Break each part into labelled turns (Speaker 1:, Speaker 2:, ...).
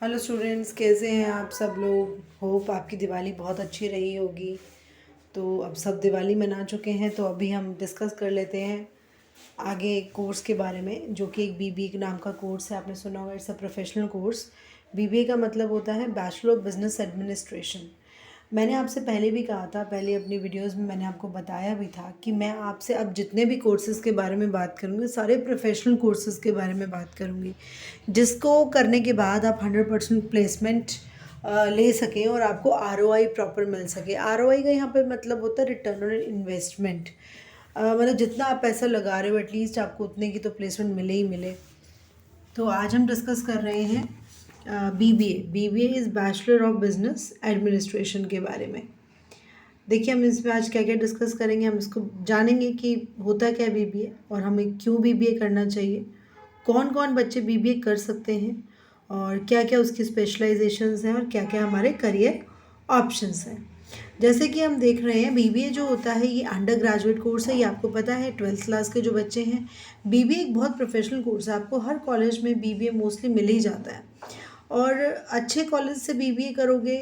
Speaker 1: Hello students, कैसे हैं आप सब लोग। होप आपकी दिवाली बहुत अच्छी रही होगी। तो अब सब दिवाली मना चुके हैं, तो अभी हम डिस्कस कर लेते हैं आगे एक कोर्स के बारे में, जो कि एक बीबीए नाम का कोर्स है। आपने सुना होगा, it's a professional course. BBA का मतलब होता है बैचलर ऑफ बिजनेस एडमिनिस्ट्रेशन। मैंने आपसे पहले भी कहा था, पहले अपनी वीडियोस में मैंने आपको बताया भी था कि मैं आपसे अब जितने भी कोर्सेज़ के बारे में बात करूँगी, सारे प्रोफेशनल कोर्सेज़ के बारे में बात करूँगी, जिसको करने के बाद आप 100% प्लेसमेंट ले सकें और आपको आरओआई प्रॉपर मिल सके। आरओआई का यहाँ पर मतलब होता है रिटर्न ऑन इन्वेस्टमेंट। मतलब जितना आप पैसा लगा रहे हो, एटलीस्ट आपको उतने की तो प्लेसमेंट मिले ही मिले। तो आज हम डिस्कस कर रहे हैं BBA. BBA is bachelor of business administration के बारे में। देखिए, हम इसमें आज क्या क्या डिस्कस करेंगे। हम इसको जानेंगे कि होता क्या है बीबीए, और हमें क्यों बीबीए करना चाहिए, कौन कौन बच्चे बीबीए कर सकते हैं, और क्या क्या उसकी स्पेशलाइजेशंस हैं, और क्या क्या हमारे करियर ऑप्शंस हैं। जैसे कि हम देख रहे हैं, बीबीए जो होता है ये अंडर ग्रेजुएट कोर्स है। ये आपको पता है, 12th क्लास के जो बच्चे हैं। बीबीए एक बहुत प्रोफेशनल कोर्स है। आपको हर कॉलेज में बीबीए मोस्टली मिल ही जाता है, और अच्छे कॉलेज से बीबीए करोगे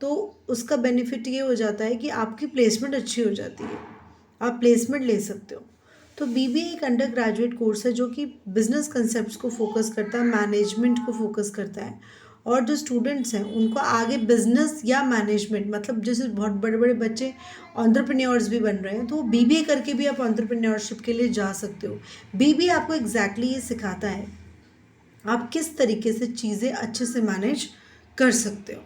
Speaker 1: तो उसका बेनिफिट ये हो जाता है कि आपकी प्लेसमेंट अच्छी हो जाती है, आप प्लेसमेंट ले सकते हो। तो बीबीए एक अंडर ग्रेजुएट कोर्स है जो कि बिजनेस कंसेप्ट को फोकस करता है, मैनेजमेंट को फोकस करता है, और जो स्टूडेंट्स हैं उनको आगे बिजनेस या मैनेजमेंट, मतलब जैसे बहुत बड़े बड़े बच्चे एंटरप्रेन्योर्स भी बन रहे हैं, तो वो बीबीए करके भी आप एंटरप्रेन्योरशिप के लिए जा सकते हो। बीबीए आपको एग्जैक्टली ये सिखाता है आप किस तरीके से चीज़ें अच्छे से मैनेज कर सकते हो।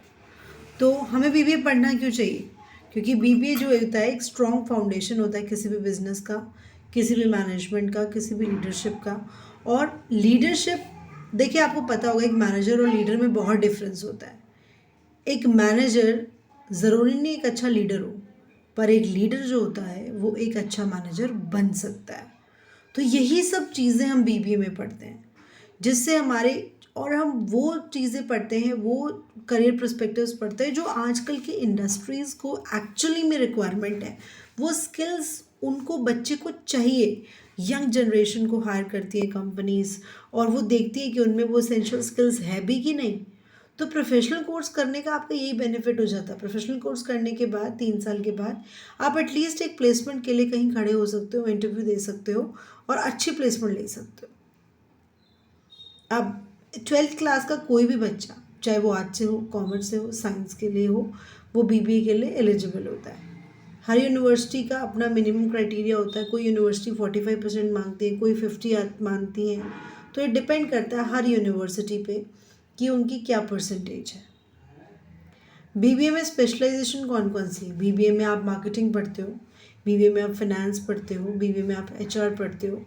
Speaker 1: तो हमें बीबीए पढ़ना क्यों चाहिए? क्योंकि बीबीए जो होता है एक स्ट्रॉन्ग फाउंडेशन होता है किसी भी बिजनेस का, किसी भी मैनेजमेंट का, किसी भी लीडरशिप का। और लीडरशिप, देखिए आपको पता होगा, एक मैनेजर और लीडर में बहुत डिफरेंस होता है। एक मैनेजर ज़रूरी नहीं एक अच्छा लीडर हो, पर एक लीडर जो होता है वो एक अच्छा मैनेजर बन सकता है। तो यही सब चीज़ें हम बीबीए में पढ़ते हैं, जिससे हमारे, और हम वो चीज़ें पढ़ते हैं, वो करियर पर्सपेक्टिव्स पढ़ते हैं जो आजकल की इंडस्ट्रीज़ को एक्चुअली में रिक्वायरमेंट है। वो स्किल्स उनको, बच्चे को चाहिए। यंग जनरेशन को हायर करती है कंपनीज, और वो देखती है कि उनमें वो एसेंशियल स्किल्स है भी कि नहीं। तो प्रोफेशनल कोर्स करने का आपका यही बेनिफिट हो जाता है। प्रोफेशनल कोर्स करने के बाद 3 साल के बाद आप एटलीस्ट एक प्लेसमेंट के लिए कहीं खड़े हो सकते हो, इंटरव्यू दे सकते हो, और अच्छी प्लेसमेंट ले सकते हो। अब 12th क्लास का कोई भी बच्चा, चाहे वो आर्ट्स से हो, कॉमर्स से हो, साइंस के लिए हो, वो बीबीए के लिए एलिजिबल होता है। हर यूनिवर्सिटी का अपना मिनिमम क्राइटेरिया होता है। कोई यूनिवर्सिटी 45% मांगती है, कोई 50 मांगती है। तो ये डिपेंड करता है हर यूनिवर्सिटी पे कि उनकी क्या परसेंटेज है। बीबीए में स्पेशलाइजेशन कौन कौन सी है? बीबीए में आप मार्केटिंग पढ़ते हो, बीबीए में आप फाइनेंस पढ़ते हो, बीबीए में आप एचआर पढ़ते हो,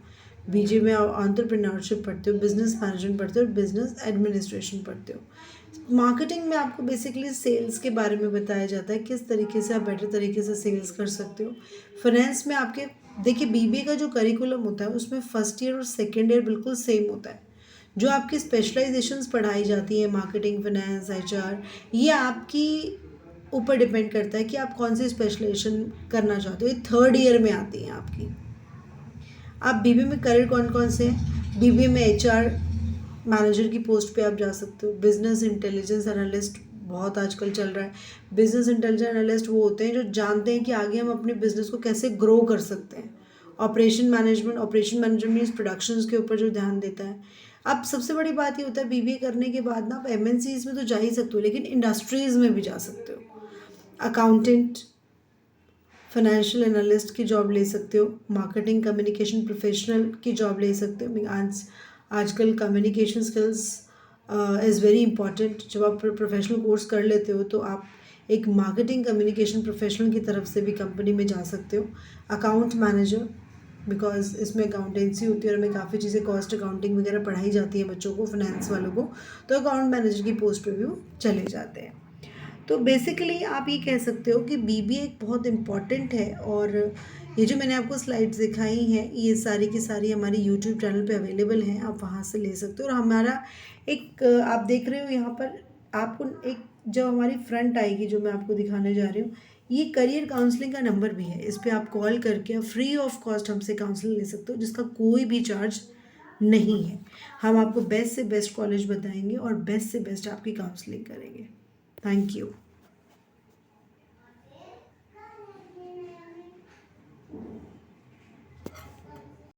Speaker 1: बीबीए में आप एंटरप्रेन्योरशिप पढ़ते हो, बिजनेस मैनेजमेंट पढ़ते हो, बिजनेस एडमिनिस्ट्रेशन पढ़ते हो। मार्केटिंग में आपको बेसिकली सेल्स के बारे में बताया जाता है, किस तरीके से आप बेटर तरीके से सेल्स कर सकते हो। फाइनेंस में आपके, देखिए बीबीए का जो करिकुलम होता है उसमें फर्स्ट ईयर और सेकेंड ईयर बिल्कुल सेम होता है। जो आपकी स्पेशलाइजेशंस पढ़ाई जाती है, मार्केटिंग, फाइनेंस, एचआर, ये आपकी ऊपर डिपेंड करता है कि आप कौन सी स्पेशलाइजेशन करना चाहते हो। ये थर्ड ईयर में आती हैं आपकी। आप बीबीए में करियर कौन कौन से हैं? बीबीए में एचआर मैनेजर की पोस्ट पे आप जा सकते हो। बिजनेस इंटेलिजेंस एनालिस्ट बहुत आजकल चल रहा है। बिजनेस इंटेलिजेंस एनालिस्ट वो होते हैं जो जानते हैं कि आगे हम अपने बिजनेस को कैसे ग्रो कर सकते हैं। Operation management, operation management means productions के ऊपर जो ध्यान देता है। अब सबसे बड़ी बात ये होता है, बीबीए करने के बाद ना आप एमएनसीज में तो जा ही सकते हो, लेकिन इंडस्ट्रीज में भी जा सकते हो। अकाउंटेंट, फाइनेंशियल एनालिस्ट की जॉब ले सकते हो, मार्केटिंग कम्युनिकेशन प्रोफेशनल की जॉब ले सकते हो। आजकल communication skills is very important. जब आप प्रोफेशनल कोर्स कर लेते हो तो आप एक मार्केटिंग कम्युनिकेशन प्रोफेशनल की तरफ से भी कंपनी में जा सकते हो। अकाउंट मैनेजर, बिकॉज इसमें अकाउंटेंसी होती है और हमें काफ़ी चीज़ें, कॉस्ट अकाउंटिंग वगैरह पढ़ाई जाती है बच्चों को, फाइनेंस वालों को, तो अकाउंट मैनेजर की पोस्ट पे भी वो चले जाते हैं। तो बेसिकली आप ये कह सकते हो कि बीबीए एक बहुत इम्पॉर्टेंट है। और ये जो मैंने आपको स्लाइड्स दिखाई हैं, ये सारी की सारी हमारी यूट्यूब चैनल पे अवेलेबल हैं, आप वहाँ से ले सकते हो। और हमारा एक, आप देख रहे हो यहाँ पर, आपको एक, जब हमारी फ्रंट आएगी जो मैं आपको दिखाने जा रही हूँ, ये करियर काउंसलिंग का नंबर भी है। इस पर आप कॉल करके फ्री ऑफ कॉस्ट हमसे काउंसलिंग ले सकते हो, जिसका कोई भी चार्ज नहीं है। हम आपको बेस्ट से बेस्ट कॉलेज बताएंगे और बेस्ट से बेस्ट आपकी काउंसलिंग करेंगे। Thank you.